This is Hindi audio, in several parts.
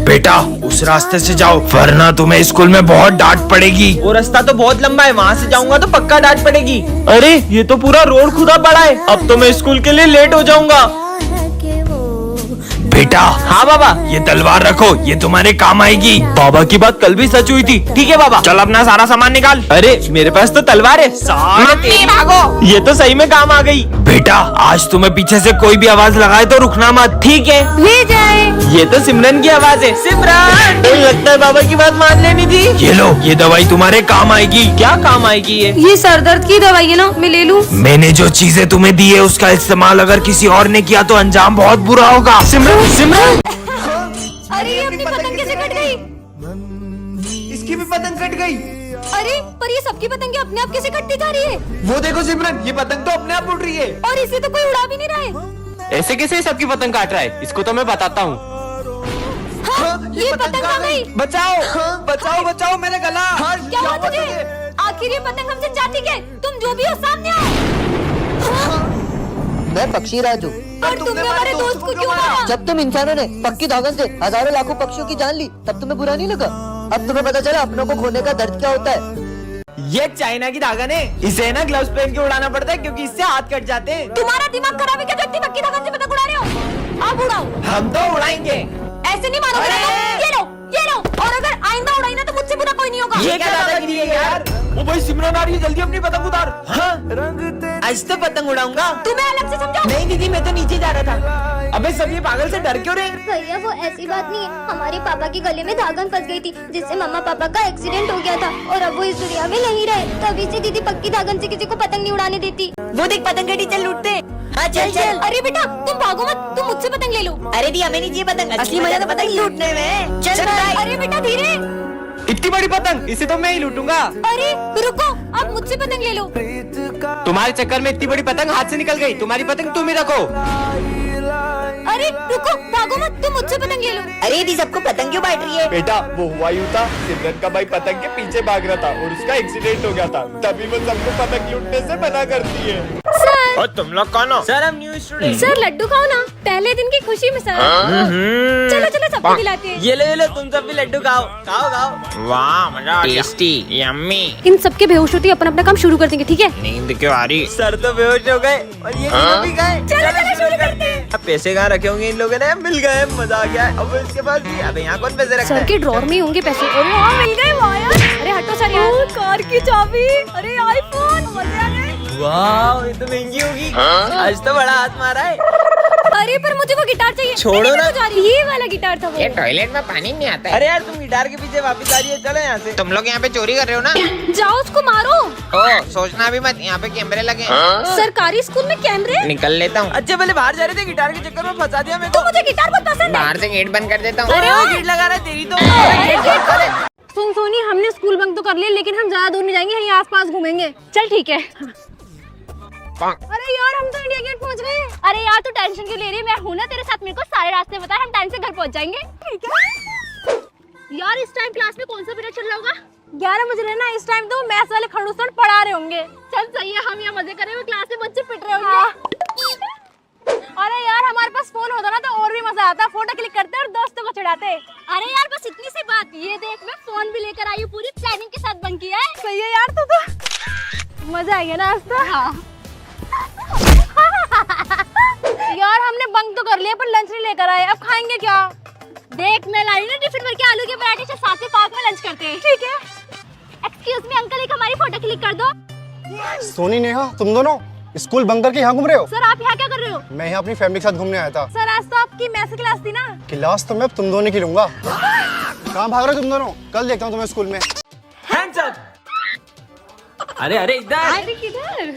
बेटा उस रास्ते से जाओ वरना तुम्हें स्कूल में बहुत डांट पड़ेगी। वो रास्ता तो बहुत लंबा है, वहाँ से जाऊंगा तो पक्का डांट पड़ेगी। अरे ये तो पूरा रोड खुदा पड़ा है, अब तो मैं स्कूल के लिए लेट हो जाऊंगा। बेटा हाँ बाबा। ये तलवार रखो, ये तुम्हारे काम आएगी। बाबा की बात कल भी सच हुई थी। ठीक है बाबा। चल अपना सारा सामान निकाल। अरे मेरे पास तो तलवार है। मम्मी भागो। ये तो सही में काम आ गई। बेटा आज तुम्हें पीछे से कोई भी आवाज लगाए तो रुकना मत। ठीक है। ले जाए। ये तो सिमरन की आवाज है। सिमरन लगता है बाबा की बात मान लेनी थी। ये लो, ये दवाई तुम्हारे काम आएगी। क्या काम आएगी ये सर दर्द की दवाई है ना, मैं ले लूं? मैंने जो चीजें तुम्हें दी है उसका इस्तेमाल अगर किसी और ने किया तो अंजाम बहुत बुरा होगा। सिमरन सिमरन अरे ये अपनी पतंग कैसे कट गई? इसकी भी पतंग कट गई। अरे पर ये सबकी पतंगे अपने आप कैसे कटती जा रही है? वो देखो सिमरन, ये पतंग तो अपने आप उड़ रही है। और इसे तो कोई उड़ा भी नहीं रहा है। ऐसे कैसे सबकी पतंग काट रहा है? इसको तो मैं बताता हूँ। हाँ, ये पतंग आ गई। बचाओ बचाओ बचाओ मेरा गला। क्या हुआ तुझे? आखिर ये पतंग हमसे जाती क्या? तुम जो भी हो सामने आओ। मैं पक्षी राजू। और तुमने हमारे दोस्त को क्यों मारा? जब तुम इंसानों ने पक्की धागन से हजारों लाखों पक्षियों की जान ली तब तुम्हें बुरा नहीं लगा? अब तुम्हें पता चला अपनों को खोने का दर्द क्या होता है। ये चाइना की धागन है, इसे ना ग्लव्स पहन के उड़ाना पड़ता है क्योंकि इससे हाथ कट जाते हैं। तुम्हारा दिमाग खराब है क्या? जो इतनी पक्की धागन से पतंग उड़ा रहे हो? आप उड़ाओ। हम तो उड़ाएंगे। ऐसे नहीं मानोगे ना? ये लो ये लो। और अगर आइंदा उड़ाई ना तो मुझसे बुरा कोई नहीं होगा। ये क्या दादागिरी है यार? वो भाई सिमरन आ रही है, जल्दी अपनी पतंग उतार। हाँ आज तो पतंग उड़ाऊंगा। तुम्हें अलग से समझाओ। नहीं दीदी, मैं तो नीचे जा रहा था। अबे सब ये पागल से डर क्यों रहे? भैया वो ऐसी बात नहीं है, हमारे पापा के गले में धागन फंस गई थी जिससे मम्मा पापा का एक्सीडेंट हो गया था और अब वो इस दुनिया में नहीं रहे, तभी से दीदी पक्की धागन से किसी को पतंग नहीं उड़ाने देती। वो देख पतंग के टीचर लूटते। हाँ चल चल। अरे बेटा तुम भागो मत, तुम मुझसे पतंग ले लो। अरे दी हमें नहीं चाहिए पतंग, असली मजा तो पतंग लूटने में। चल अरे बेटा धीरे। इतनी बड़ी पतंग, इसे तो मैं ही लूटूंगा। अरे रुको, आप मुझसे पतंग ले लो। तुम्हारे चक्कर में इतनी बड़ी पतंग हाथ से निकल गई। तुम्हारी पतंग तुम ही रखो। अरे रुको, भागो मत, तुम मुझसे पतंग ले लो। अरे दी सबको पतंग क्यों बांट रही है? बेटा वो हुआ यूं था, सिमरन का भाई पतंग के पीछे भाग रहा था और उसका एक्सीडेंट हो गया था, तभी वो सबको पतंग लूटने से मना करती है। सर और तुम लोग कौन हो? सर हम न्यू स्टूडेंट। सर लड्डू खाओ ना, पहले दिन की खुशी में सर। चलो चलो सबको खिलाते हैं। ये लो तुम सब भी लड्डू खाओ खाओ खाओ। वाह मजा आ गया। Tasty yummy. इन सबके बेहोश होते ही अपन अपना काम शुरू कर देंगे, ठीक है? नींद क्यों आ रही? सर तो बेहोश हो गए और ये तीनों भी गए। चलो शुरू करते हैं। अब पैसे कहाँ रखे होंगे इन लोगों ने? मिल गए, मजा आ गया। अब इसके पास भी, अबे यहाँ कौन पैसे रखता सर है? के ड्रॉर में ही होंगे पैसे। अरे हाँ मिल गए वाह यार। अरे हटो सर यार। कार की चाबी, अरे आईफोन, मजे आ गए। वाह ये तो महंगी होगी। आज तो बड़ा हाथ मारा है। अरे पर मुझे वो गिटार चाहिए। छोड़ो मैं ना। तो जा रही। ये वाला गिटार था वो। ये टॉयलेट में पानी नहीं आता है। अरे यार तुम गिटार के पीछे वापस आ रही है, चलो यहाँ से। तुम लोग यहाँ पे चोरी कर रहे हो ना? जाओ उसको मारो। ओ सोचना भी मत, यहाँ पे कैमरे लगे हैं। सरकारी स्कूल में कैमरे? निकल लेता हूँ। अच्छा पहले बाहर जा रहे थे, गिटार के चक्कर में फंसा दिया मेरे तो को। मुझे गिटार बहुत पसंद है। बाहर से गेट बंद कर देता हूँ। अरे गेट लगा रहा है तेरी तो। सुन सोनी, हमने स्कूल बंक तो कर लिया लेकिन हम ज्यादा दूर नहीं जाएंगे, यहीं आसपास घूमेंगे। चल ठीक है। अरे यार हम तो इंडिया गेट पहुंच गए। अरे यार तू टेंशन क्यों ले रही है? मैं हूं ना तेरे साथ, मेरे को सारे रास्ते बता, हम टाइम से घर पहुंच जाएंगे। ठीक है यार। इस टाइम क्लास में कौन सा पीरियड चल रहा होगा? 11 बज रहे ना, इस टाइम तो मैथ्स वाले खड़ूस सर पढ़ा रहे होंगे। चल सही है, हम यहाँ मजे कर रहे हैं, क्लास में बच्चे पिट रहे होंगे। अरे यार हमारे पास फोन होता ना तो और भी मजा आता, फोटो क्लिक करते और दोस्तों को चिढ़ाते। अरे यार बस इतनी सी बात। ये देख मैं फोन भी लेकर आई हूँ, पूरी प्लानिंग के साथ बंक किया है। सही है यार, तो मजा आएगा ना आज तो। हाँ। यार हमने बंक तो कर लिया पर लंच नहीं लेकर आए, अब खाएंगे क्या? देख मैं लाई ना टिफिन भर के आलू के पराठे, से साथ में पार्क में लंच करते हैं। ठीक है। एक्सक्यूज मी अंकल, एक हमारी फोटो क्लिक कर दो। सोनी नेहा तुम दोनों स्कूल बंक करके यहाँ घूम रहे हो? सर आप यहाँ क्या कर रहे हो? मैं यहाँ अपनी फैमिली के साथ घूमने आया था। सर आज तो आपकी मैथ्स क्लास थी ना। क्लास तो मैं तुम दोनों की लूंगा। कहाँ भाग रहे हो तुम दोनों? कल देखता हूँ तुम्हें स्कूल में। Hands up. अरे इधर। किधर?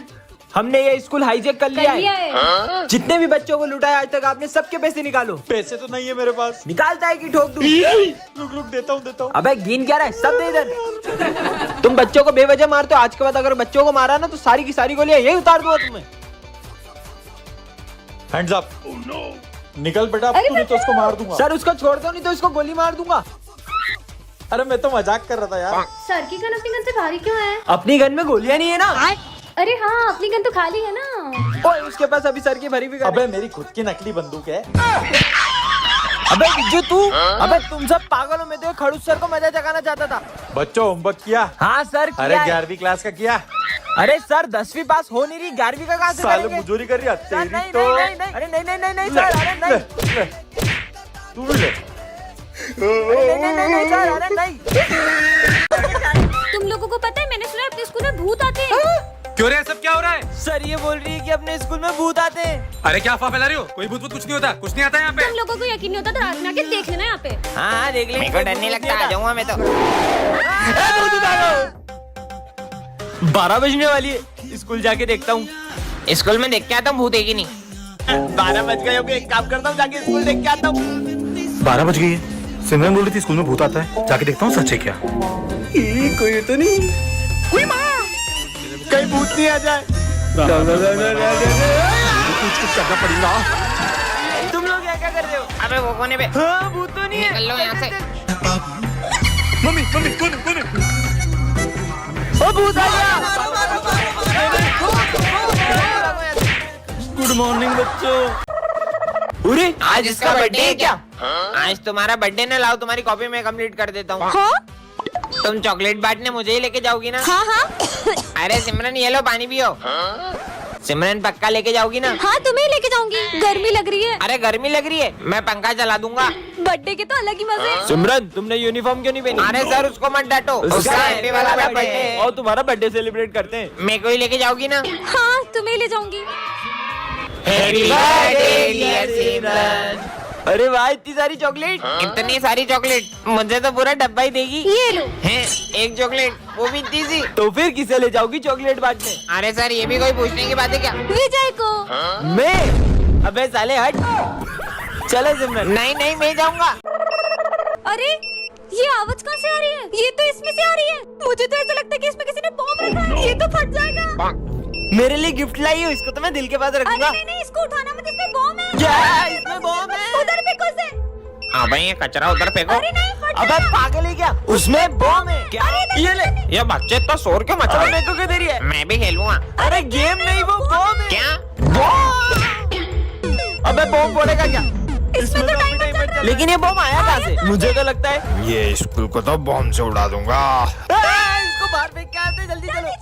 हमने ये स्कूल हाईजैक कर लिया है। है। जितने भी बच्चों को लुटाया आज तक आपने, सबके पैसे निकालो। पैसे तो नहीं है मेरे पास। निकालता है कि ठोक दूं? रुक देता हूँ। अबे गिन क्या रहा है? सब दे इधर। तुम बच्चों को बेवजह मारते हो, आज के बाद अगर बच्चों को मारा ना तो सारी की सारी गोलियां यही उतार दूंगा तुम्हें। Hands up. निकल बेटा, अब तूने तो उसको मार दूंगा। सर उसको छोड़ दो नहीं तो इसको गोली मार दूंगा। अरे मैं तो मजाक कर रहा था यार। सर की गन अपनी गन से भारी क्यों है? अपनी गन में गोलियां नहीं है ना। अरे हाँ अपनी गन तो खाली है ना। ओए उसके पास अभी सर की भरी भी गन है। अबे मेरी खुद की नकली बंदूक है। अबे बिज्जू तू, अबे तुम सब पागलों में तो खड़ूस सर को मजा जगाना चाहता था। बच्चों होमवर्क किया? हाँ सर अरे किया है। 11वीं क्लास का किया? अरे सर 10वीं पास हो नहीं रही, 11वीं का कहाँ से सालों करेंगे? मुजूरी कर रही है सर, तेरी नहीं, तो। नहीं, नहीं, अरे नहीं सर, अरे नहीं, ले, तू भी ले। नहीं सर, अरे नहीं। तुम लोगों को पता है मैंने सुना है अपने स्कूल में भूत आते हैं। क्यों रे सब क्या हो रहा है? सर ये बोल रही है कि अपने स्कूल में भूत आते हैं। अरे क्या अफवाह फैला रही हो? कोई भूत कुछ नहीं होता, कुछ नहीं आता यहाँ पे। तुम लोगों को यकीन नहीं होता तो रात में आके देख लेना यहाँ पे। हाँ देख लेंगे। मेरे को डर नहीं लगता, आ जाऊंगा मैं तो। 12 बजने वाली है, स्कूल जाके देखता हूँ। स्कूल में देख के आता हूँ, भूत है कि नहीं। 12 बज गए होंगे, एक काम करता हूँ, जाके स्कूल देख के आता हूँ। 12 बज गई है। सिमरन बोल रही थी स्कूल में भूत आता है, जाके देखता हूँ सच है क्या। कोई तो नहीं, कहीं भूत नहीं आ जाए। कुछ करना पड़ेगा। तुम लोग क्या कर रहे हो? अबे वो कोने पे हाँ भूत तो नहीं है। निकल लो यहाँ से। मम्मी मम्मी कौन ओ भूत आ गया। गुड मॉर्निंग बच्चों। अरे आज इसका बर्थडे है क्या? आज तुम्हारा बर्थडे ना, लाओ तुम्हारी कॉपी में कंप्लीट कर देता हूँ। तुम चॉकलेट बांटने मुझे ही लेके जाओगी ना? हाँ। अरे सिमरन ये लो पानी पियो। सिमरन पक्का लेके जाओगी ना? हाँ तुम्हें लेके जाऊंगी, गर्मी लग रही है। अरे गर्मी लग रही है, मैं पंखा चला दूंगा। बर्थडे के तो अलग ही मजे हैं। सिमरन तुमने यूनिफॉर्म क्यों नहीं पहनी? अरे सर उसको मत डांटो, उसका हैप्पी वाला बर्थडे है। और तुम्हारा बर्थडे सेलिब्रेट करते हैं। मेरे को ही लेके जाओगी ना? हाँ तुम्हें ले जाऊंगी। हैप्पी बर्थडे डियर सिमरन। अरे वाह इतनी सारी चॉकलेट। इतनी सारी चॉकलेट, मुझे तो पूरा डब्बा ही देगी। ये लो। हैं, एक चॉकलेट, वो भी इतनी सी। तो फिर किसे ले जाओगी चॉकलेट बांटने? अरे सर ये भी कोई पूछने की बात है क्या? विजय को। मैं? अबे साले हट। चलो सिमरन। नहीं नहीं मैं जाऊंगा। अरे ये आवाज कहाँ से आ रही है? ये तो इसमें से आ रही है। मुझे तो ऐसा लगता है कि इसमें किसी ने बॉम्ब रखा है। ये तो फट जाएगा। मेरे लिए गिफ्ट लाई हो, इसको तो मैं दिल के पास अरे रखूंगा। नहीं इसको उठाना मत, इसमें बॉम्ब है। क्या इसमें बॉम्ब है? उधर फेंको उसे। हाँ भाई ये कचरा उधर फेंको। अरे नहीं फट अबे पागल है क्या? उसमें बॉम्ब है क्या? ये ले। ये बच्चे तो शोर क्यों मचा अरे रहे मेरे को क्यों दे रही है? हैं? मैं भी खेलूंगा। अरे गेम नहीं वो बॉम्ब है। क्या? अबे बॉम्ब फोड़ेगा क्या? इसमें तो टाइमर चल रहा है। लेकिन ये बॉम्ब आया कहाँ से? मुझे तो लगता है ये स्कूल को तो बॉम्ब से उड़ा दूंगा। इसको बाहर फेंक के आते, जल्दी चलो।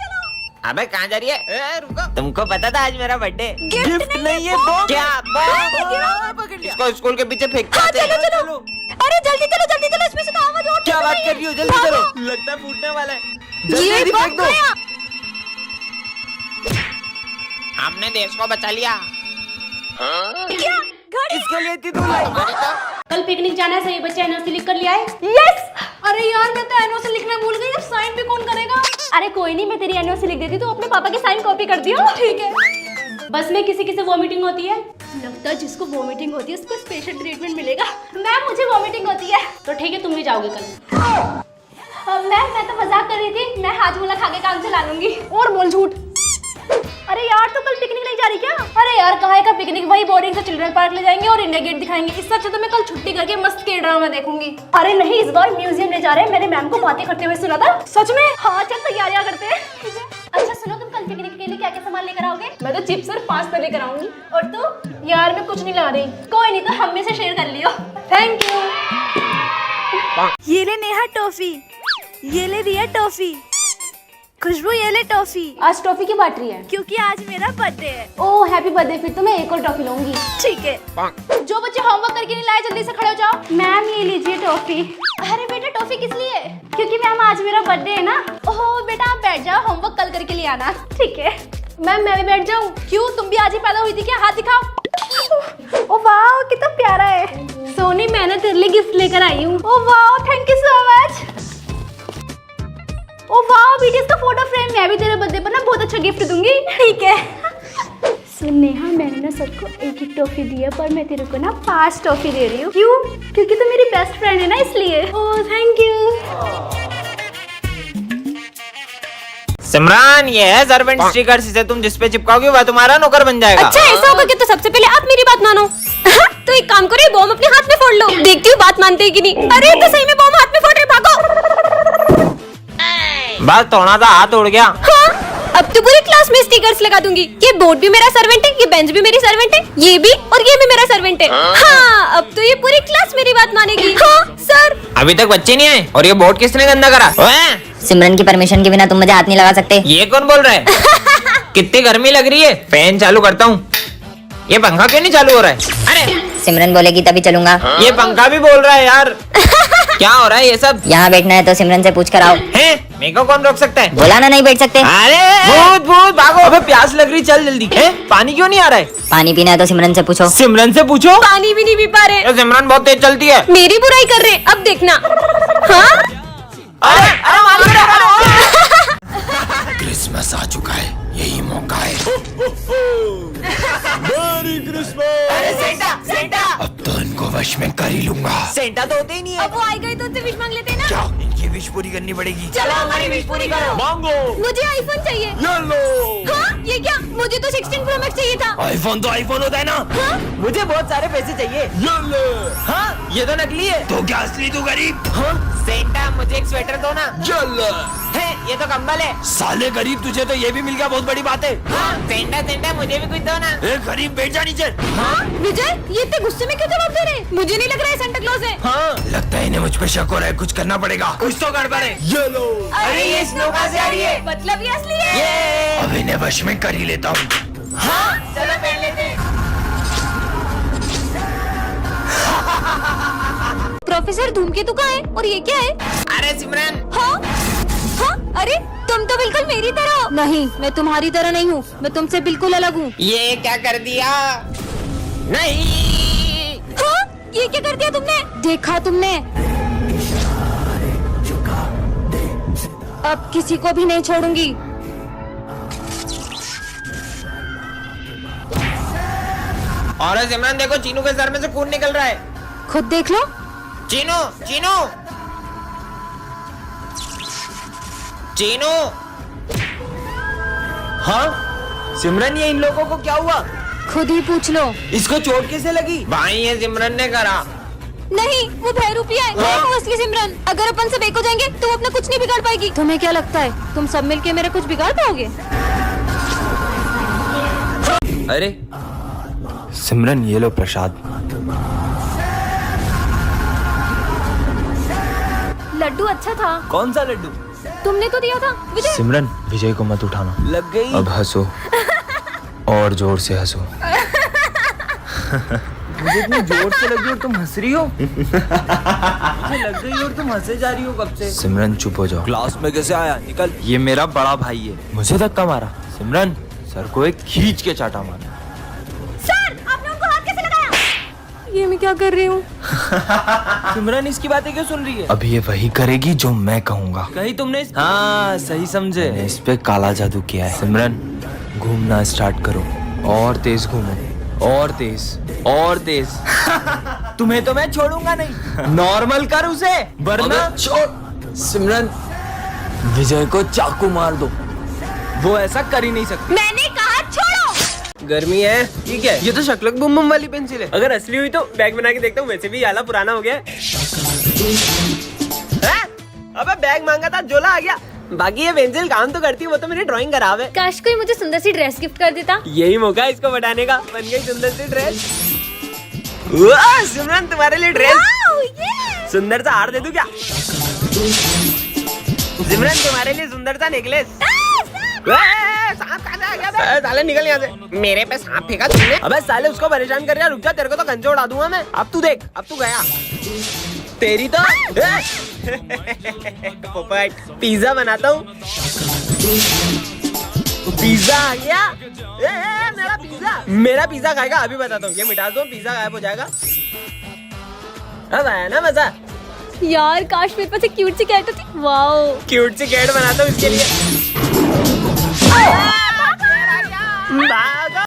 अबे कहाँ जा रही है? रुको। तुमको पता था आज मेरा बर्थडे? गिफ्ट नहीं है बॉम्ब। क्या बॉम्ब? पकड़ लिया। इसको स्कूल के पीछे फेंक हाँ, के आते हैं। चलो। अरे जल्दी चलो इसमें से तो आवाज और क्या निकल बात रही कर रही हो? जल्दी भागो। चलो, लगता है फूटने वाला है। जल्दी ये जल्दी फेंक बॉम्ब दो। गया। हमने देश को बचा लिया। क्या घड़ी? इसके लिए इतनी दूर आई। कल पिकनिक जाना है, सही बच्चे एनओसी लिख कर ले आए? यस। अरे यार मैं तो एनओसी लिखना भूल गई, अब साइन भी कौन करेगा? अरे कोई नहीं, मैं तेरी एनओसी लिख देती, तू अपने पापा की साइन कॉपी कर दियो। ठीक है। बस में किसी किसी वॉमिटिंग होती है, लगता है जिसको वॉमिटिंग होती है उसको स्पेशल ट्रीटमेंट मिलेगा। मैम मुझे वॉमिटिंग होती है। तो ठीक है तुम भी जाओगे कल। मैम मैं तो मजाक कर रही थी, मैं हाजमोला खा के काम चला लूंगी। और बोल झूठ। अरे यार तो कल पिकनिक नहीं जा रही क्या? अरे यार कहाँ का पिकनिक, वही बोरिंग से चिल्ड्रन पार्क ले जाएंगे और इंडिया गेट दिखाएंगे। इससे अच्छा तो मैं कल छुट्टी करके मस्त के ड्रामा देखूंगी। अरे नहीं इस बार म्यूजियम ले जा रहे हैं, मैंने मैम को बातें करते हुए सुना था। सच में? हाँ चल तैयारियां करते हैं। अच्छा सुनो तुम कल पिकनिक के लिए क्या क्या सामान लेकर आओगे? मैं तो चिप्स और पास्ता लेकर आऊंगी। और तू? यार मैं कुछ नहीं ला रही। कोई नहीं तो हम में से शेयर कर लियो। Thank you. ये ले नेहा टॉफी, ये ले रिया टॉफी, खुशबू ये ले टॉफी। आज टॉफी की बात रही है क्योंकि आज मेरा बर्थडे है। ओह हैप्पी बर्थडे। फिर तो मैं एक और टॉफी लूंगी। ठीक है। जो बच्चे होमवर्क करके नहीं लाए जल्दी से खड़े हो जाओ। मैम ये लीजिए टॉफी। अरे बेटा टॉफी किस लिए? क्योंकि मैम आज मेरा बर्थडे है ना। ओह बेटा आप बैठ जाओ, होमवर्क कल करके ले आना। ठीक है। मैम मैं भी बैठ जाऊँ? क्यों तुम भी आज ही पैदा हुई थी क्या? हाथ दिखाओ। ओ वाह कितना प्यारा है। सोनी मैंने तेरे लिए गिफ्ट लेकर आई हूँ। ओ वाह थैंक यू सो मच। ओ वाह बीटीएस का फोटो फ्रेम, मैं भी तेरे बर्थडे पर ना बहुत अच्छा गिफ्ट दूंगी। ठीक है। सुन नेहा मैंने ना सबको एक एक टॉफी दी है, पर मैं तेरे को ना 5 टॉफी दे रही हूँ। क्यों? क्योंकि तू मेरी बेस्ट फ्रेंड है ना इसलिए। Oh thank you. सिमरन ये है सर्वेंट स्टिकर, इसे तुम जिस पे चिपकाओगे वह तुम्हारा नौकर बन जाएगा। अच्छा ऐसा होगा कि तो सबसे पहले आप मेरी बात मानो। तो एक काम करो, बॉम्ब अपने हाथ में फोड़ लो, देखती हूँ बात मानते हैं कि नहीं। अरे तो सही में बॉम्ब हाथ में फोड़ रहे, भागो। बस थोड़ा सा हाथ उड़ गया। हाँ अब तो पूरी क्लास में स्टिकर्स लगा दूंगी। ये बोर्ड भी मेरा सर्वेंट है, ये बेंच भी मेरी सर्वेंट है, ये भी और ये भी मेरा सर्वेंट है। हाँ, अब तो ये पूरी क्लास मेरी बात मानेगी। हाँ सर। अभी तक बच्चे नहीं आए और ये बोर्ड किसने गंदा करा? ओए, सिमरन की परमिशन के बिना तुम मुझे हाथ नहीं लगा सकते। ये कौन बोल रहा है? कितनी गर्मी लग रही है, फैन चालू करता हूँ। ये पंखा क्यों नहीं चालू हो रहा है? अरे सिमरन बोलेगी तभी चलूंगा। ये पंखा भी बोल रहा है यार। क्या हो रहा है ये सब? यहाँ बैठना है तो सिमरन से पूछ कर आओ। हैं? मेरे को कौन रोक सकता है? बोला ना नहीं बैठ सकते। अरे भूत भूत भागो। अबे प्यास लग रही, चल जल्दी। पानी क्यों नहीं आ रहा है? पानी पीना है तो सिमरन से पूछो। सिमरन से पूछो। पानी भी नहीं पी पा रहे। ये सिमरन बहुत तेज चलती है। मेरी बुराई कर रहे, अब देखना। हाँ अरे अरे मारो। क्रिसमस आ चुका है, यही मौका है। Merry Christmas. अरे सेंटा अब तो इनको वश में कर ही लूंगा। सेंटा तो होते ही नहीं है। अब वो आएगा ही तो उससे विश मांग लेते हैं ना। क्या इनकी विश पूरी करनी पड़ेगी? चलो हमारी विश पूरी करो। मांगो। मुझे आईफोन चाहिए। ये लो। हाँ ये क्या? मुझे तो 16 प्रो मैक्स चाहिए था। आईफोन तो आईफोन होता है ना। हाँ? मुझे बहुत सारे पैसे चाहिए। ये ले। हाँ ये तो नकली है। तो क्या असली तू गरीब? हाँ? सेंटा मुझे एक स्वेटर दो ना। ये ले। है ये तो कंबल है। साले गरीब, तुझे तो ये भी मिल गया, बहुत बड़ी बात है। हाँ सेंटा मुझे भी कुछ दो ना। ए गरीब, बैठ जा नीचे। हाँ? विजय ये इतने गुस्से में क्यों जवाब दे रहे? मुझे नहीं लग रहा है सेंटा क्लॉज है। हाँ लगता है इन्हें मुझ पे शक हो रहा है, कुछ करना पड़ेगा। कुछ तो गड़बड़ है। ये लो। अरे ये स्नो कहाँ से आ रही है? मतलब ये असली है। ये अब इन्हें वश में कर ही लेता हूँ। हाँ चलो पहन लेते हैं। प्रोफेसर धूमकेतु का है और ये क्या है? अरे सिमरन। हाँ? हाँ? अरे तुम तो बिल्कुल मेरी तरह हो। नहीं, मैं तुम्हारी तरह नहीं हूँ, मैं तुमसे बिल्कुल अलग हूँ। ये क्या कर दिया? नहीं। हाँ? ये क्या कर दिया तुमने? देखा तुमने? अब किसी को भी नहीं छोड़ूंगी। और सिमरन देखो, चीनू के सर में से खून निकल रहा है। खुद देख लो। चीनू चीनू चीनू। हाँ सिमरन, ये इन लोगों को क्या हुआ? खुद ही पूछ लो। इसको चोट कैसे लगी? भाई ये सिमरन ने करा। नहीं, वो भैरूपी है। मैं हूँ असली सिमरन। अगर अपन सब एक हो जाएंगे तो वो अपना कुछ नहीं बिगाड़ पाएगी। तुम्हें क्या लगता है तुम सब मिलके मेरा कुछ बिगाड़ पाओगे? अरे सिमरन, ये लो प्रसाद। लड्डू अच्छा था। कौन सा लड्डू? तुमने तो दिया था विजय। सिमरन, विजय को मत उठाना। लग गई। अब हंसो और जोर से हंसो। मुझे इतनी जोर से लगी और तुम हंस रही हो। मुझे लग गई और तुम हंसे जा रही हो कब से। सिमरन चुप हो जाओ। क्लास में कैसे आया? निकल। ये मेरा बड़ा भाई है। मुझे धक्का मारा। सिमरन, सर को एक खींच के चाटा मारा। सर, आपने उनको हाथ कैसे लगाया? ये मैं क्या कर रही हूँ? सिमरन इसकी बातें क्यों सुन रही है? अब ये वही करेगी जो मैं कहूँगा। कहीं तुमने हाँ सही समझे। मैंने इस पे काला जादू किया है। सिमरन, घूमना स्टार्ट करो और तेज घूमो, और तेज और तेज। तुम्हें तो मैं छोड़ूंगा नहीं। नॉर्मल कर उसे, वरना छोड़। सिमरन, विजय को चाकू मार दो। वो ऐसा कर ही नहीं सकती। मैंने कहा छोड़ो। गर्मी है। ठीक है, ये तो शक्लक बुम बुम वाली पेंसिल है। अगर असली हुई तो बैग बना के देखता हूँ। वैसे भी ये आला पुराना हो गया है। अबे बैग मांगा था, झोला आ गया। बाकी ये पेंसिल काम तो करती है, वो तो मेरी ड्राइंग खराब है। काश कोई मुझे सुंदर सी ड्रेस गिफ्ट कर देता। यही मौका है इसको बढ़ाने का। बन गई सुंदर सी ड्रेस। वाह सिमरन, तुम्हारे लिए ड्रेस। सुंदर सा हार दे दूं क्या? सिमरन, तुम्हारे लिए सुंदर सा नेकलेस। सांप कहाँ से आ गया बे? साले निकल यहाँ से। मेरे पे सांप फेंका तुमने? अबे साले, उसको परेशान कर रहा। रुक जा, तेरे को तो कंचे उड़ा दूंगा मैं। अब तू देख, अब तू गया। तेरी तो पोपट। पिज्जा बनाता हूँ। पिज्जा आ गया। मेरा पिज्जा खाएगा? अभी बताता हूँ। ये मिटा दो, पिज्जा गायब हो जाएगा। अब आया ना मजा? यार काश मेरे पास एक क्यूट सी कैट होती। वाओ, क्यूट सी कैट बनाता हूँ इसके लिए।